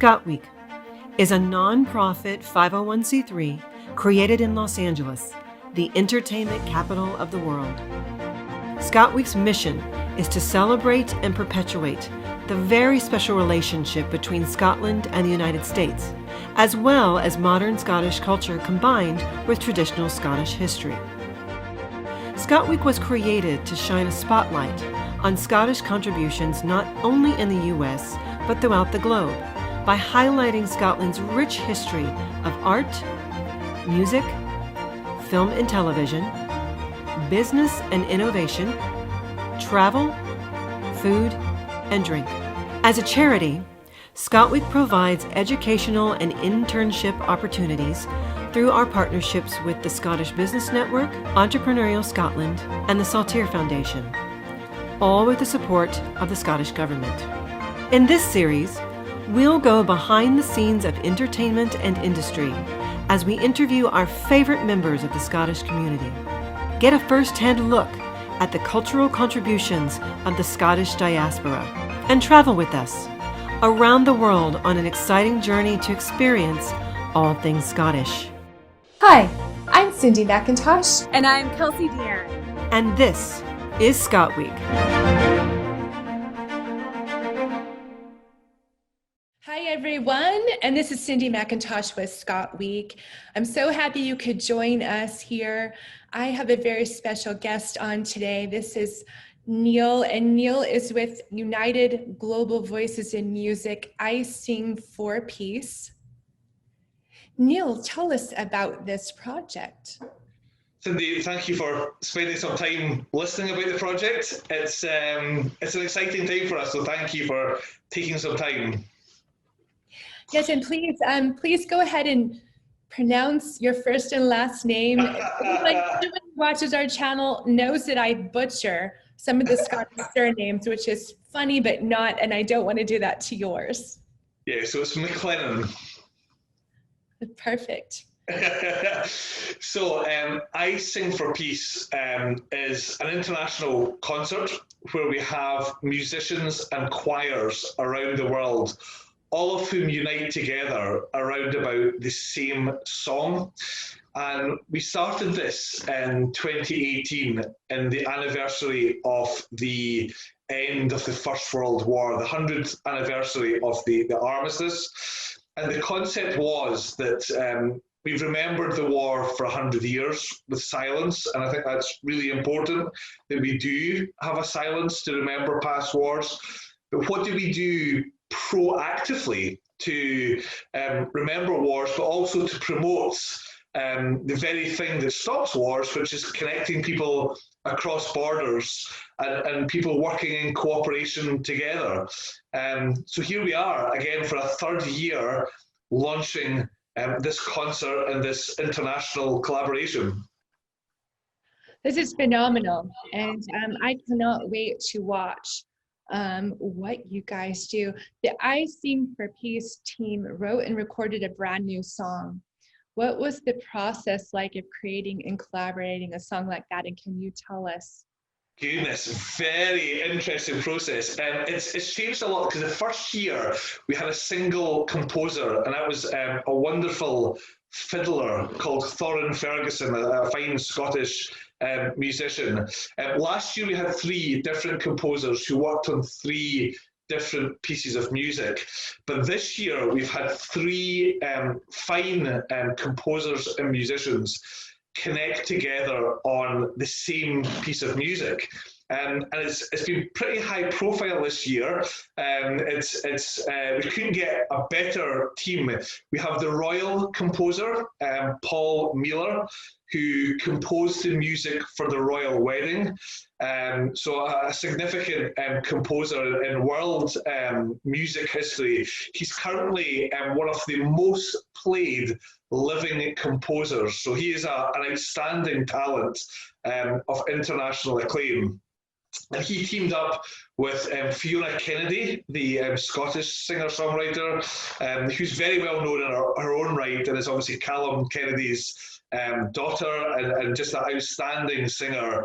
ScotWeek is a non-profit 501c3 created in Los Angeles, the entertainment capital of the world. ScotWeek's mission is to celebrate and perpetuate the very special relationship between Scotland and the United States, as well as modern Scottish culture combined with traditional Scottish history. ScotWeek was created to shine a spotlight on Scottish contributions not only in the US, but throughout the globe, by highlighting Scotland's rich history of art, music, film and television, business and innovation, travel, food, and drink. As a charity, ScotWeek provides educational and internship opportunities through our partnerships with the Scottish Business Network, Entrepreneurial Scotland, and the Saltire Foundation, all with the support of the Scottish Government. In this series, we'll go behind the scenes of entertainment and industry as we interview our favorite members of the Scottish community. Get a first-hand look at the cultural contributions of the Scottish diaspora, and travel with us around the world on an exciting journey to experience all things Scottish. Hi, I'm Cindi McIntosh. And I'm Kelsey Deanne. And this is ScotWeek. Hi everyone, and this is Cindi McIntosh with ScotWeek. I'm so happy you could join us here. I have a very special guest on today. This is Neil, and Neil is with United Global Voices in Music, iSing4Peace. Neil, tell us about this project. Cindi, thank you for spending some time listening about the project. It's an exciting time for us, so thank you for taking some time. Yes, and please go ahead and pronounce your first and last name. Like everyone who watches our channel knows that I butcher some of the Scottish surnames, which is funny but not, and I don't want to do that to yours. Yeah, so it's McLennan. Perfect. So iSing4Peace is an international concert where we have musicians and choirs around the world, all of whom unite together around about the same song. And we started this in 2018 in the anniversary of the end of the First World War, the 100th anniversary of the Armistice. And the concept was that we've remembered the war for 100 years with silence, and I think that's really important that we do have a silence to remember past wars. But what do we do proactively to remember wars, but also to promote the very thing that stops wars, which is connecting people across borders and people working in cooperation together. So here we are again for a third year launching this concert and this international collaboration. This is phenomenal, and I cannot wait to watch what you guys do. The iSing4Peace team wrote and recorded a brand new song. What was the process like of creating and collaborating a song like that, and can you tell us? Goodness, very interesting process. It's changed a lot, because the first year we had a single composer, and that was a wonderful fiddler called Thorin Ferguson, a fine Scottish musician. Last year we had 3 different composers who worked on 3 different pieces of music, but this year we've had 3 fine composers and musicians connect together on the same piece of music. And it's been pretty high profile this year. We couldn't get a better team. We have the royal composer, Paul Mealer, who composed the music for the royal wedding. So a significant composer in world music history. He's currently one of the most played living composers. So he is an outstanding talent of international acclaim. And he teamed up with Fiona Kennedy, the Scottish singer-songwriter, who's very well known in her own right, and is obviously Callum Kennedy's daughter and just an outstanding singer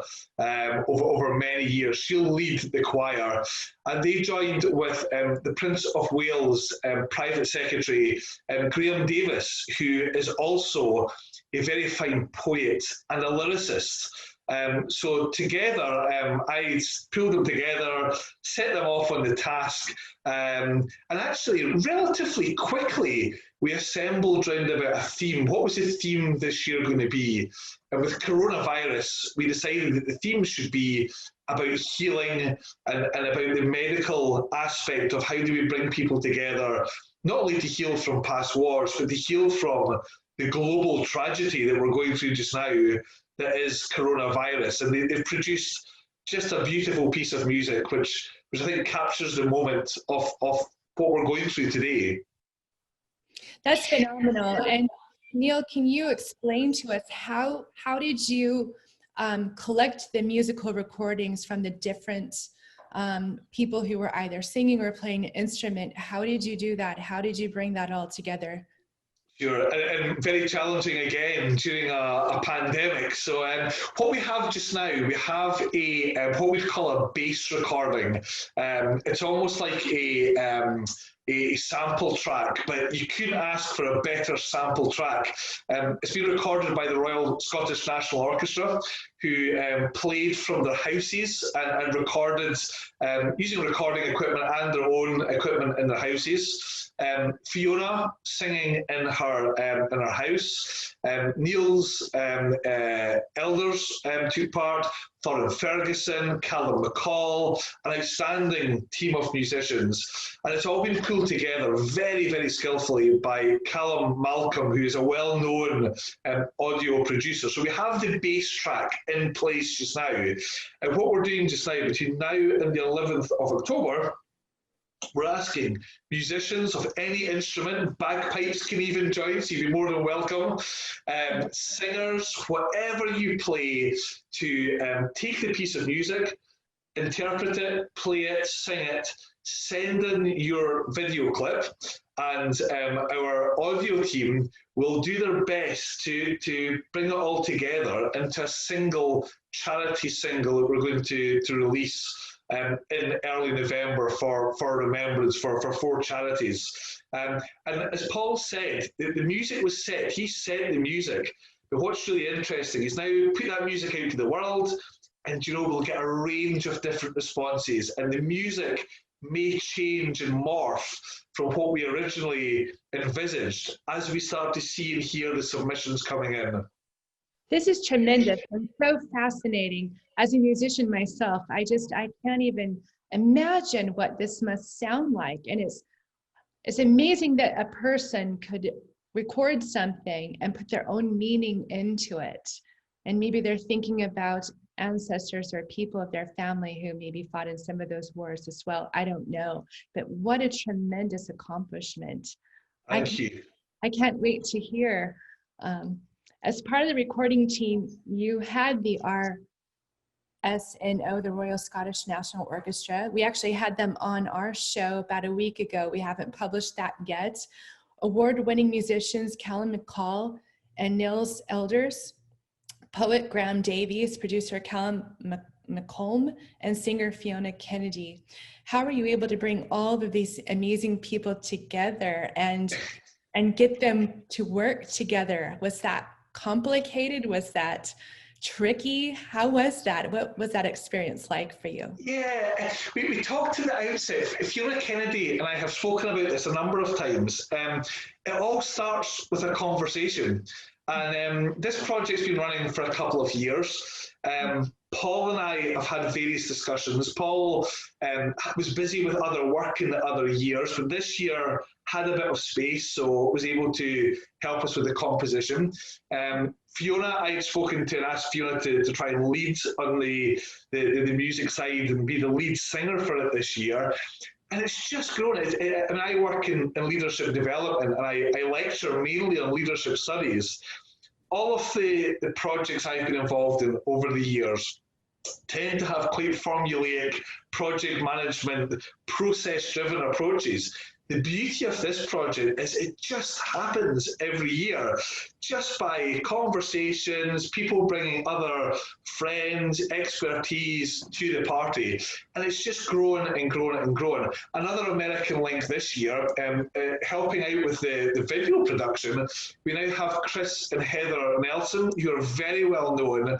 over many years. She'll lead the choir. And they joined with the Prince of Wales Private Secretary, Graham Davis, who is also a very fine poet and a lyricist. So together, I pulled them together, set them off on the task, and actually relatively quickly we assembled round about a theme. What was the theme this year going to be? And with coronavirus, we decided that the theme should be about healing and about the medical aspect of how do we bring people together, not only to heal from past wars, but to heal from the global tragedy that we're going through just now, that is coronavirus. And they've produced just a beautiful piece of music, which I think captures the moment of what we're going through today. That's phenomenal. And Neil, can you explain to us how did you collect the musical recordings from the different people who were either singing or playing an instrument? How did you do that? How did you bring that all together? Sure, and very challenging again during a pandemic. So what we have just now, we have what we call a bass recording. It's almost like a sample track, but you couldn't ask for a better sample track. It's been recorded by the Royal Scottish National Orchestra, who played from their houses and recorded using recording equipment and their own equipment in their houses. Fiona singing in her house. Neil's elders took part. Thorin Ferguson, Callum McCall, an outstanding team of musicians. And it's all been pulled together very, very skillfully by Callum Malcolm, who is a well-known audio producer. So we have the bass track in place just now. And what we're doing just now, between now and the 11th of October, we're asking musicians of any instrument, bagpipes can even join, so you'd be more than welcome, singers, whatever you play, to take the piece of music, interpret it, play it, sing it, send in your video clip, and our audio team will do their best to bring it all together into a single charity single that we're going to release in early November for remembrance for 4 charities. And as Paul said, the music was set. He set the music. But what's really interesting is now put that music out to the world, and we'll get a range of different responses. And the music may change and morph from what we originally envisaged as we start to see and hear the submissions coming in. This is tremendous and so fascinating. As a musician myself, I can't even imagine what this must sound like. And it's amazing that a person could record something and put their own meaning into it. And maybe they're thinking about ancestors or people of their family who maybe fought in some of those wars as well. I don't know, but what a tremendous accomplishment. Thank you. I can't wait to hear. As part of the recording team, you had the RSNO, the Royal Scottish National Orchestra. We actually had them on our show about a week ago. We haven't published that yet. Award-winning musicians Callum McCall and Neil's elders, poet Graham Davies, producer Callum McColm, and singer Fiona Kennedy. How were you able to bring all of these amazing people together and get them to work together? Was that complicated? Was that tricky? How was that? What was that experience like for you? Yeah, we talked at the outset. Fiona Kennedy and I have spoken about this a number of times. It all starts with a conversation. And this project's been running for a couple of years. Paul and I have had various discussions. Paul was busy with other work in the other years, but this year had a bit of space, so was able to help us with the composition. Fiona, I had spoken to and asked Fiona to try and lead on the music side and be the lead singer for it this year. And it's just grown. And I work in leadership development, and I lecture mainly on leadership studies. All of the projects I've been involved in over the years tend to have quite formulaic project management, process-driven approaches. the beauty of this project is it just happens every year, just by conversations, people bringing other friends, expertise to the party. And it's just grown and grown and grown. Another American link this year, helping out with the video production, we now have Chris and Heather Nelson, who are very well known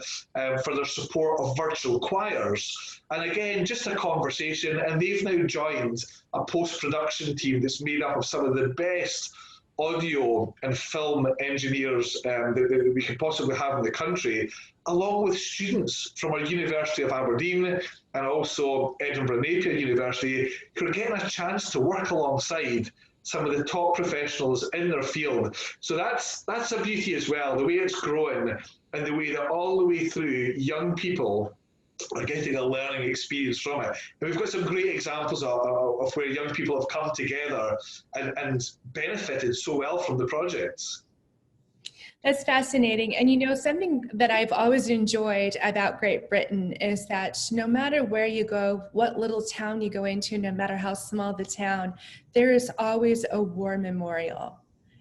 for their support of virtual choirs. And again, just a conversation, and they've now joined a post-production team that's made up of some of the best audio and film engineers that we could possibly have in the country, along with students from our University of Aberdeen and also Edinburgh Napier University, who are getting a chance to work alongside some of the top professionals in their field. So that's a beauty as well, the way it's growing and the way that all the way through young people are getting a learning experience from it. And we've got some great examples of where young people have come together and benefited so well from the projects. That's fascinating. And you know, something that I've always enjoyed about Great Britain is that no matter where you go, what little town you go into, no matter how small the town, there is always a war memorial.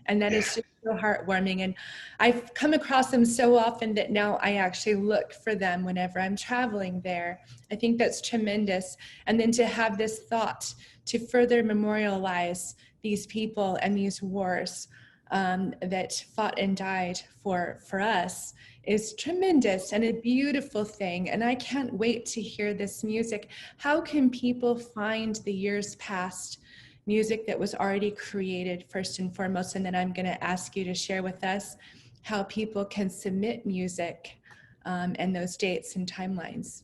And that is just so heartwarming. And I've come across them so often that now I actually look for them whenever I'm traveling there. I think that's tremendous. And then to have this thought to further memorialize these people and these wars that fought and died for us is tremendous and a beautiful thing. And I can't wait to hear this music. How can people find the years past music that was already created first and foremost? And then I'm going to ask you to share with us how people can submit music and those dates and timelines.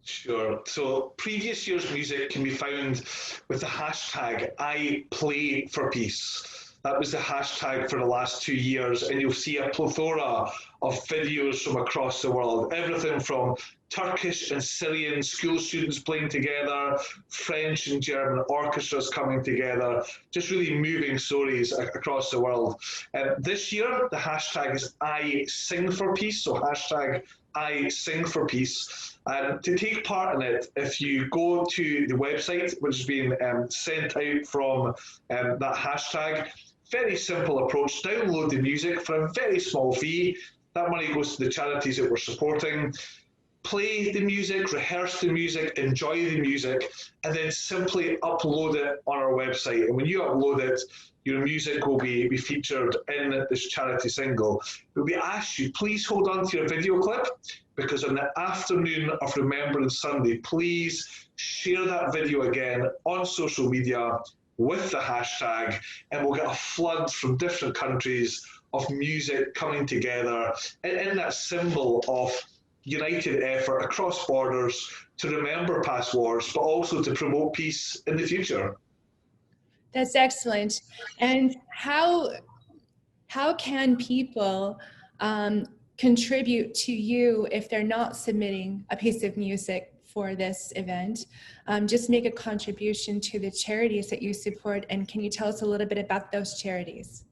Sure. So previous year's music can be found with the hashtag #IPlayForPeace. That was the hashtag for the last 2 years, and you'll see a plethora of videos from across the world. Everything from Turkish and Syrian school students playing together, French and German orchestras coming together, just really moving stories across the world. This year, the hashtag is iSing4Peace, so hashtag iSing4Peace. And to take part in it, if you go to the website, which has been sent out from that hashtag, very simple approach, download the music for a very small fee. That money goes to the charities that we're supporting. Play the music, rehearse the music, enjoy the music, and then simply upload it on our website. And when you upload it, your music will be featured in this charity single. But we ask you, please hold on to your video clip, because on the afternoon of Remembrance Sunday, please share that video again on social media with the hashtag, and we'll get a flood from different countries of music coming together in that symbol of united effort across borders to remember past wars, but also to promote peace in the future. That's excellent. And how can people contribute to you if they're not submitting a piece of music for this event? Just make a contribution to the charities that you support. And can you tell us a little bit about those charities?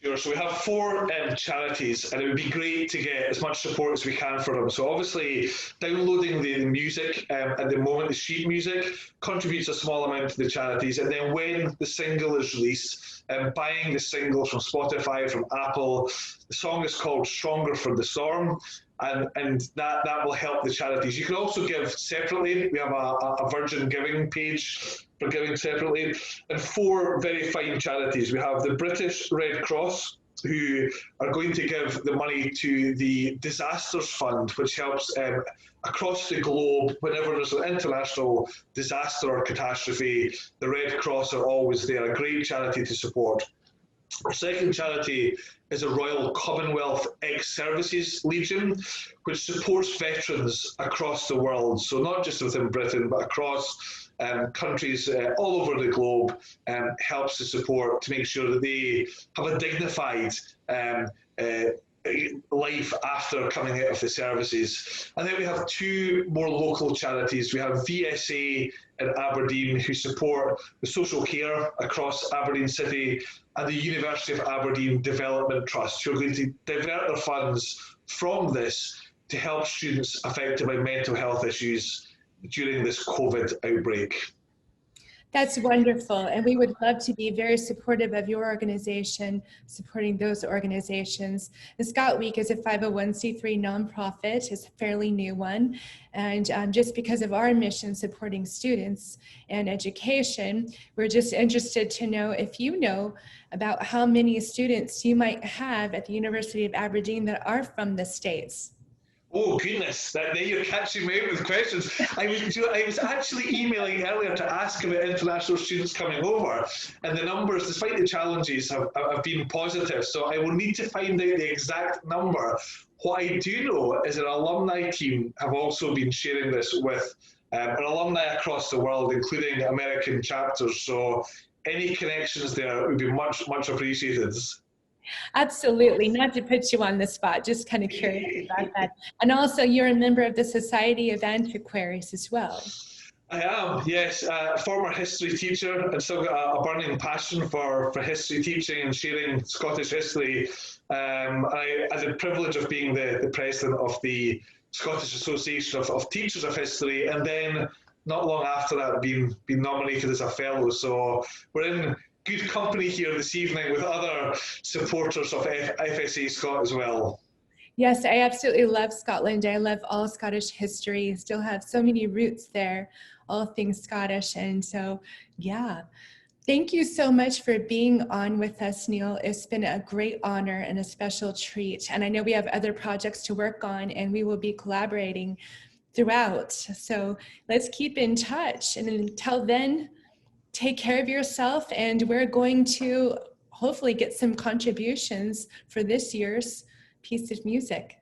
Sure. So we have 4 charities, and it would be great to get as much support as we can for them. So obviously, downloading the music at the moment, the sheet music, contributes a small amount to the charities. And then when the single is released, buying the single from Spotify, from Apple, the song is called Stronger for the Storm. And that will help the charities. You can also give separately. We have a Virgin Giving page for giving separately. And 4 very fine charities. We have the British Red Cross, who are going to give the money to the Disasters Fund, which helps across the globe. Whenever there's an international disaster or catastrophe, the Red Cross are always there, a great charity to support. Our second charity is a Royal Commonwealth Ex-Services Legion, which supports veterans across the world. So not just within Britain, but across countries all over the globe, helps to support to make sure that they have a dignified life after coming out of the services. And then we have 2 more local charities. We have VSA in Aberdeen, who support the social care across Aberdeen City, and the University of Aberdeen Development Trust, who are going to divert their funds from this to help students affected by mental health issues during this COVID outbreak. That's wonderful. And we would love to be very supportive of your organization, supporting those organizations. The ScotWeek is a 501c3 nonprofit. It's a fairly new one. And just because of our mission supporting students and education, we're just interested to know if you know about how many students you might have at the University of Aberdeen that are from the States. Oh goodness, now you're catching me out with questions. I was actually emailing earlier to ask about international students coming over, and the numbers, despite the challenges, have been positive. So I will need to find out the exact number. What I do know is our alumni team have also been sharing this with our alumni across the world, including American chapters. So any connections there would be much, much appreciated. Absolutely, not to put you on the spot, just kind of curious about that. And also, you're a member of the Society of Antiquaries as well. I am, yes, former history teacher, and still got a burning passion for history teaching and sharing Scottish history. I had the privilege of being the president of the Scottish Association of Teachers of History, and then not long after that being nominated as a fellow. So we're in good company here this evening with other supporters of FSA Scot as well. Yes, I absolutely love Scotland. I love all Scottish history. Still have so many roots there, all things Scottish. And so, yeah. Thank you so much for being on with us, Neil. It's been a great honor and a special treat. And I know we have other projects to work on, and we will be collaborating throughout. So let's keep in touch. And until then, take care of yourself, and we're going to hopefully get some contributions for this year's piece of music.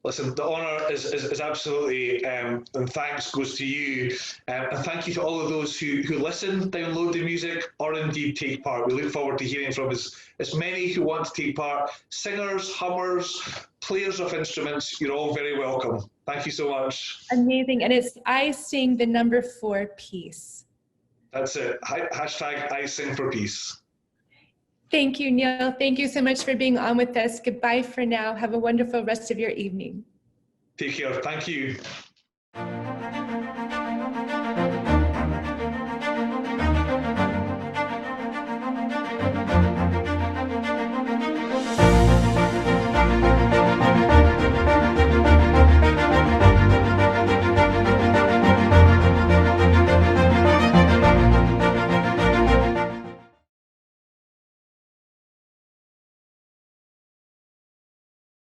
Listen, the honour is absolutely, and thanks goes to you. And thank you to all of those who listen, download the music, or indeed take part. We look forward to hearing from as many who want to take part. Singers, hummers, players of instruments, you're all very welcome. Thank you so much. Amazing. And it's iSing4Peace. That's it. Hashtag iSing4Peace. Thank you, Neil. Thank you so much for being on with us. Goodbye for now. Have a wonderful rest of your evening. Take care. Thank you.